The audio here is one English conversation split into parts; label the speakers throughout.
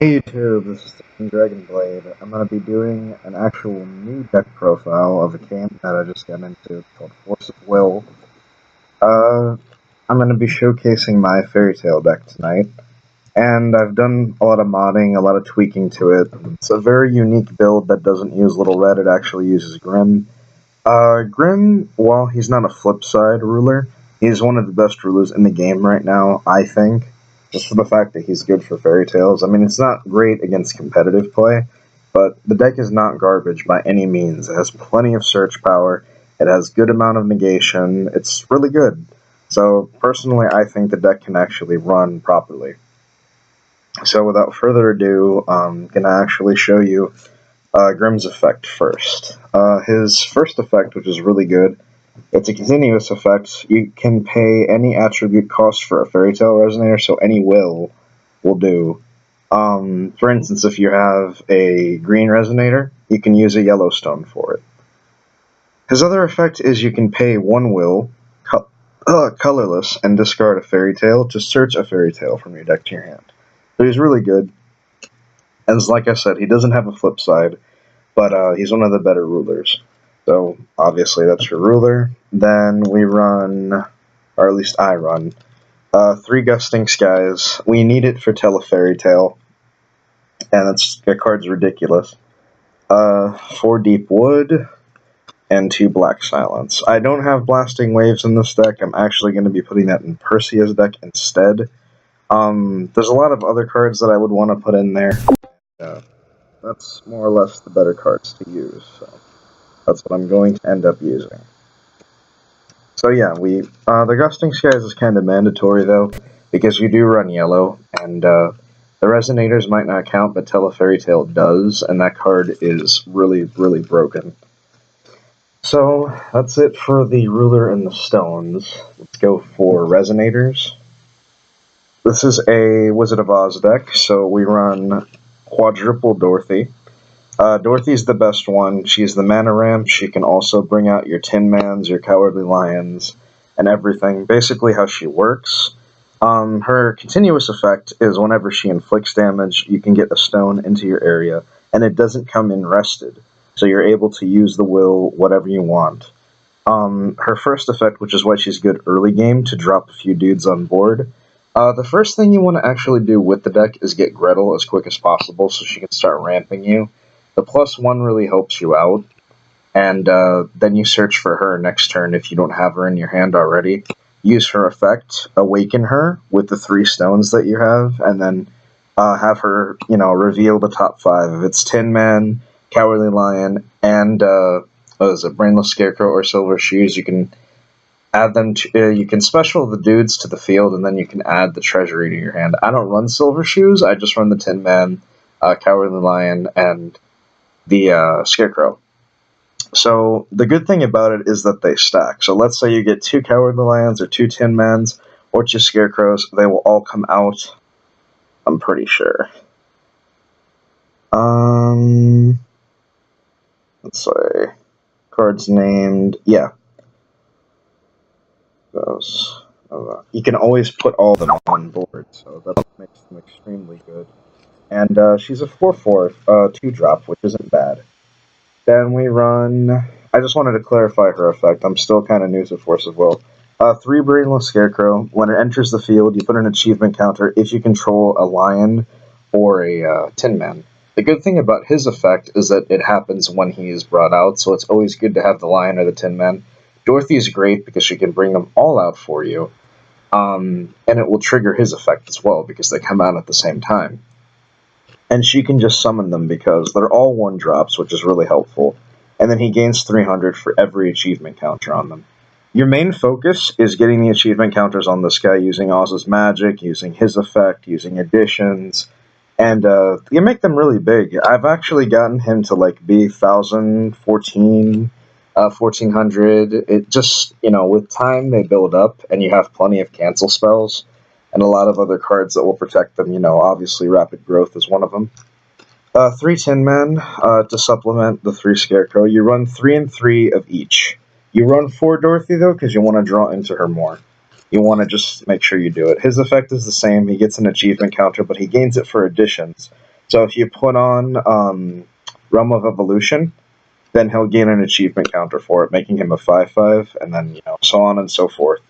Speaker 1: Hey YouTube, this is Dragonblade. I'm going to be doing an actual new deck profile of a game that I just got into called Force of Will. Uh, I'm going to be showcasing my Fairy Tale deck tonight, and I've done a lot of modding, a lot of tweaking to it. It's a very unique build that doesn't use Little Red, it actually uses Grim. Grim, while he's not a flip side ruler, he's one of the best rulers in the game right now, I think. Just for the fact that he's good for fairy tales. I mean, it's not great against competitive play, but the deck is not garbage by any means. It has plenty of search power, it has good amount of negation, it's really good. So, personally, I think the deck can actually run properly. So, without further ado, I'm gonna actually show you Grimm's effect first. His first effect, which is really good, it's a continuous effect. You can pay any attribute cost for a Fairy Tale Resonator, so any will do. For instance, if you have a green Resonator, you can use a Yellowstone for it. His other effect is you can pay one will, colorless, and discard a Fairy Tale to search a Fairy Tale from your deck to your hand. So he's really good. And like I said, he doesn't have a flip side, but he's one of the better rulers. So obviously that's your ruler. Then we run, or at least I run, 3 Gusting Skies. We need it for Tell a Fairy Tale, and that card's ridiculous. 4 Deep Wood, and 2 Black Silence. I don't have Blasting Waves in this deck. I'm actually going to be putting that in Persea's deck instead. There's a lot of other cards that I would want to put in there. That's more or less the better cards to use, so that's what I'm going to end up using. So yeah, the Gusting Skies is kind of mandatory though, because you do run yellow, and the Resonators might not count, but Tell a Fairy Tale does, and that card is really, really broken. So that's it for the Ruler and the Stones. Let's go for Resonators. This is a Wizard of Oz deck, so we run Quadruple Dorothy. Dorothy's the best one. She's the mana ramp. She can also bring out your Tin Mans, your Cowardly Lions, and everything. Basically how she works. Her continuous effect is whenever she inflicts damage, you can get a stone into your area, and it doesn't come in rested. So you're able to use the will whatever you want. Her first effect, which is why she's good early game, to drop a few dudes on board. The first thing you want to actually do with the deck is get Gretel as quick as possible so she can start ramping you. The +1 really helps you out, and then you search for her next turn if you don't have her in your hand already. Use her effect, awaken her with the 3 stones that you have, and then have her, reveal the top 5. If it's Tin Man, Cowardly Lion, and Brainless Scarecrow or Silver Shoes, you can add them to, you can special the dudes to the field, and then you can add the treasury to your hand. I don't run Silver Shoes, I just run the Tin Man, Cowardly Lion, and the Scarecrow. So the good thing about it is that they stack. So let's say you get 2 Cowardly Lions or 2 Tin Mans or 2 Scarecrows, they will all come out, I'm pretty sure. Let's say, cards named, yeah. Those. You can always put all of them on board, so that makes them extremely good. And she's a 4/4, 2-drop, which isn't bad. Then we run... I just wanted to clarify her effect. I'm still kind of new to Force of Will. 3 Brainless Scarecrow. When it enters the field, you put an achievement counter if you control a lion or a Tin Man. The good thing about his effect is that it happens when he is brought out, so it's always good to have the lion or the Tin Man. Dorothy's great because she can bring them all out for you, and it will trigger his effect as well because they come out at the same time. And she can just summon them because they're all 1-drops, which is really helpful. And then he gains 300 for every achievement counter on them. Your main focus is getting the achievement counters on this guy using Oz's magic, using his effect, using additions, and you make them really big. I've actually gotten him to be 1,000, 1,400. It just, with time they build up, and you have plenty of cancel spells and a lot of other cards that will protect them. Obviously Rapid Growth is one of them. 3 Tin Men to supplement the 3 Scarecrow. You run 3 and 3 of each. You run 4 Dorothy, though, because you want to draw into her more. You want to just make sure you do it. His effect is the same. He gets an achievement counter, but he gains it for additions. So if you put on Realm of Evolution, then he'll gain an achievement counter for it, making him a 5/5, and then so on and so forth.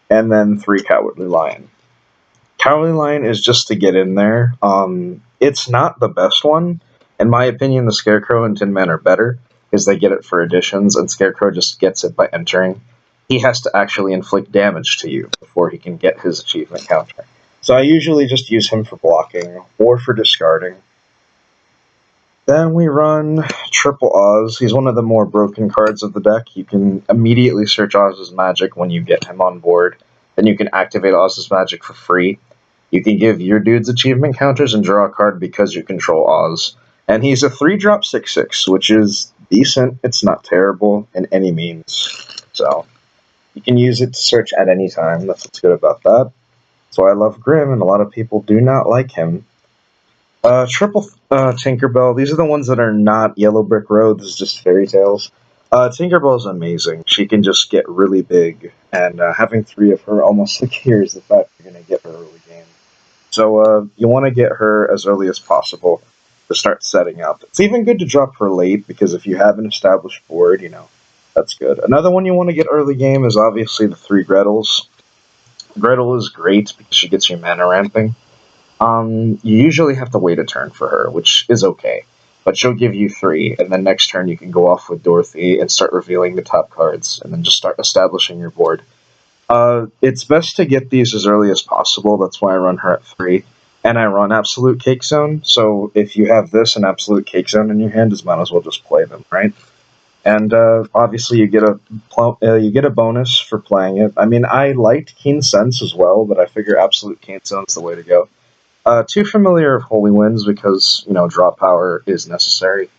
Speaker 1: And then 3 Cowardly Lion. Cowardly Lion is just to get in there. It's not the best one. In my opinion, the Scarecrow and Tin Man are better, because they get it for additions, and Scarecrow just gets it by entering. He has to actually inflict damage to you before he can get his achievement counter. So I usually just use him for blocking, or for discarding. Then we run Triple Oz. He's one of the more broken cards of the deck. You can immediately search Oz's magic when you get him on board. Then you can activate Oz's magic for free. You can give your dudes achievement counters and draw a card because you control Oz. And he's a 3-drop 6/6, which is decent. It's not terrible in any means. So you can use it to search at any time. That's what's good about that. So I love Grim, and a lot of people do not like him. Triple Tinkerbell. These are the ones that are not Yellow Brick Road. This is just fairy tales. Tinkerbell is amazing. She can just get really big, and having 3 of her almost secures the fact you're going to get her early game. So you want to get her as early as possible to start setting up. It's even good to drop her late, because if you have an established board, that's good. Another one you want to get early game is obviously the 3 Gretels. Gretel is great because she gets your mana ramping. You usually have to wait a turn for her, which is okay. But she'll give you 3, and then next turn you can go off with Dorothy and start revealing the top cards, and then just start establishing your board. It's best to get these as early as possible. That's why I run her at 3. And I run Absolute Cake Zone, so if you have this and Absolute Cake Zone in your hand, you might as well just play them, right? And obviously you get a bonus for playing it. I mean, I liked Keen Sense as well, but I figure Absolute Cake Zone's the way to go. Too familiar of Holy Winds because, draw power is necessary.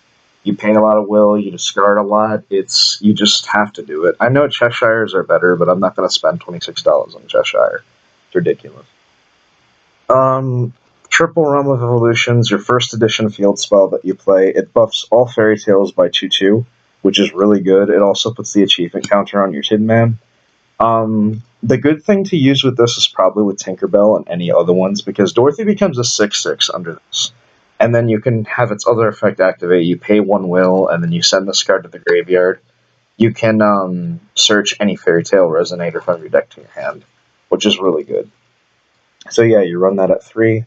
Speaker 1: You pay a lot of will, you discard a lot, you just have to do it. I know Cheshires are better, but I'm not going to spend $26 on Cheshire. It's ridiculous. Triple Realm of Evolutions, your first edition field spell that you play. It buffs all fairy tales by 2/2, which is really good. It also puts the achievement counter on your Tin Man. The good thing to use with this is probably with Tinkerbell and any other ones, because Dorothy becomes a 6/6 under this. And then you can have its other effect activate. You pay 1 will, and then you send this card to the graveyard. You can search any fairy tale resonator from your deck to your hand, which is really good. So yeah, you run that at 3.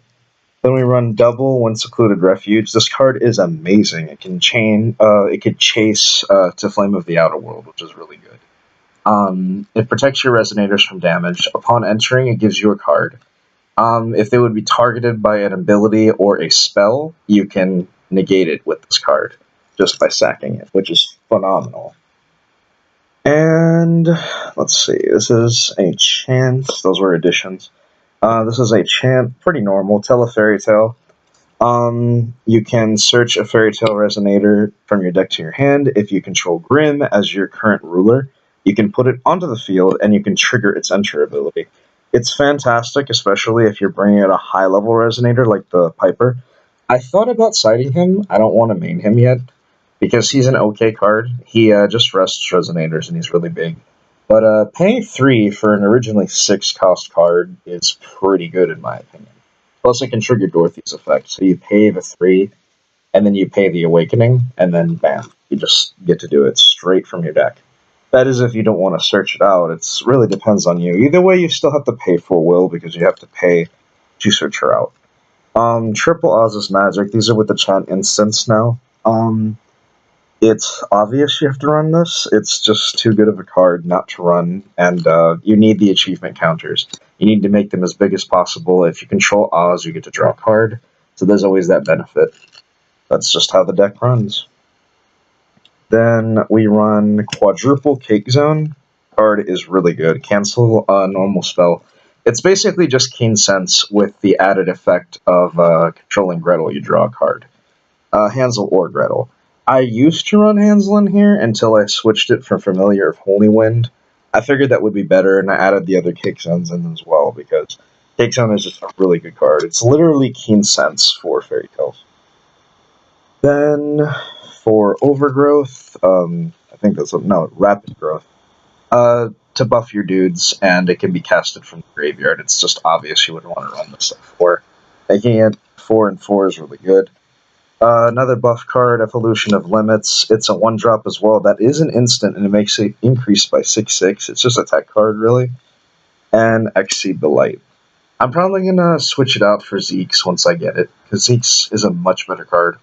Speaker 1: Then we run double One Secluded Refuge. This card is amazing. It can chase to Flame of the Outer World, which is really good. It protects your resonators from damage. Upon entering, it gives you a card. If they would be targeted by an ability or a spell, you can negate it with this card just by sacking it, which is phenomenal. And let's see, this is a chant. Those were additions. This is a chant, pretty normal. Tell a fairy tale. You can search a fairy tale resonator from your deck to your hand. If you control Grim as your current ruler, you can put it onto the field, and you can trigger its enter ability. It's fantastic, especially if you're bringing out a high-level resonator like the Piper. I thought about siding him. I don't want to main him yet, because he's an okay card. He just rests resonators, and he's really big. But paying 3 for an originally 6-cost card is pretty good, in my opinion. Plus, it can trigger Dorothy's effect, so you pay the 3, and then you pay the Awakening, and then bam, you just get to do it straight from your deck. That is if you don't want to search it out. It really depends on you. Either way, you still have to pay for will, because you have to pay to search her out. Triple Oz's Magic. These are with the chant instance now. It's obvious you have to run this. It's just too good of a card not to run, and you need the achievement counters. You need to make them as big as possible. If you control Oz, you get to draw a card, so there's always that benefit. That's just how the deck runs. Then we run Quadruple Cake Zone. Card is really good. Cancel a normal spell. It's basically just Keen Sense with the added effect of controlling Gretel. You draw a card. Hansel or Gretel. I used to run Hansel in here until I switched it from Familiar of Holy Wind. I figured that would be better, and I added the other Cake Zones in as well, because Cake Zone is just a really good card. It's literally Keen Sense for fairy tales. Then for Overgrowth, I think that's Rapid Growth. To buff your dudes, and it can be casted from the graveyard. It's just obvious you would want to run this stuff for. Making it 4 and 4 is really good. Another buff card, Evolution of Limits. It's a 1-drop as well. That is an instant, and it makes it increase by 6/6. It's just a tech card, really. And Exceed the Light. I'm probably going to switch it out for Zeke's once I get it, because Zeke's is a much better card.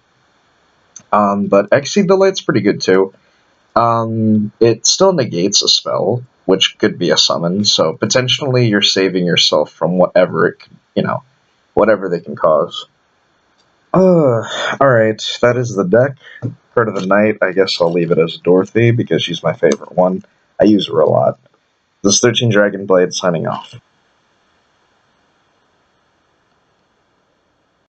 Speaker 1: But Exceed the Light's pretty good, too. It still negates a spell, which could be a summon, so potentially you're saving yourself from whatever it can, whatever they can cause. Alright, that is the deck. Card of the night, I guess I'll leave it as Dorothy, because she's my favorite one. I use her a lot. This 13 Dragon Blade signing off.